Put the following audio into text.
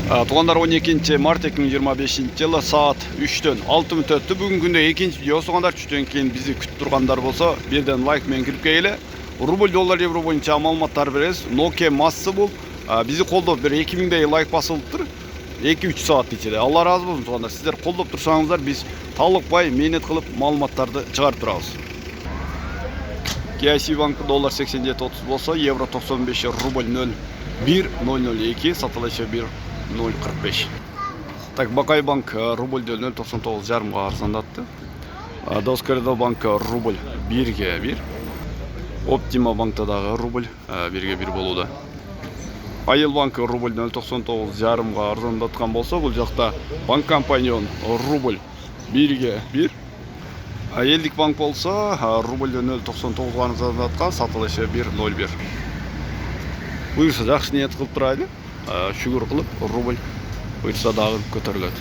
Туғандар 12 март 2025 жылы саат 3-тен 6 мүнөт өтті. Бүгін күнде екінші видео. Туғандар 3-тен кейін бізді күтіп тұрғандар болса, берден лайк мен кіріп келе. Рубль, доллар, евро бойынша маалыматтар береміз. Nokia массы бұл. Бізді қолдап бір 2000-дей лайк басылып тұр. 2-3 саат içinde. Алла разы болсын туғандар. Сіздер қолдап тұрсаңыздар, біз талықпай менет қылып маалыматтарды шығарып тұрамыз. KIC банк доллар 87.30 болса, евро 95, рубль 0,1002, сатылышы 1,045. Так, Бакай банк рубль 0,99 жарымға арзандатты. Доскоредо банк рубль 1-ге 1. Оптима банктадағы рубль 1-ге 1 болуда. Айыл банк рубль 0,99 жарымға арзандатқан болса, бұл жақта банк компаньон рубль 1-ге 1. Елдік банк болса, рубль 0,99 арзандатқан, сатылышы 1,01. Бұйырса жақсы ниет қылып тұрайды. Шүгір қылып, рубль бұйырса дағы көтеріледі.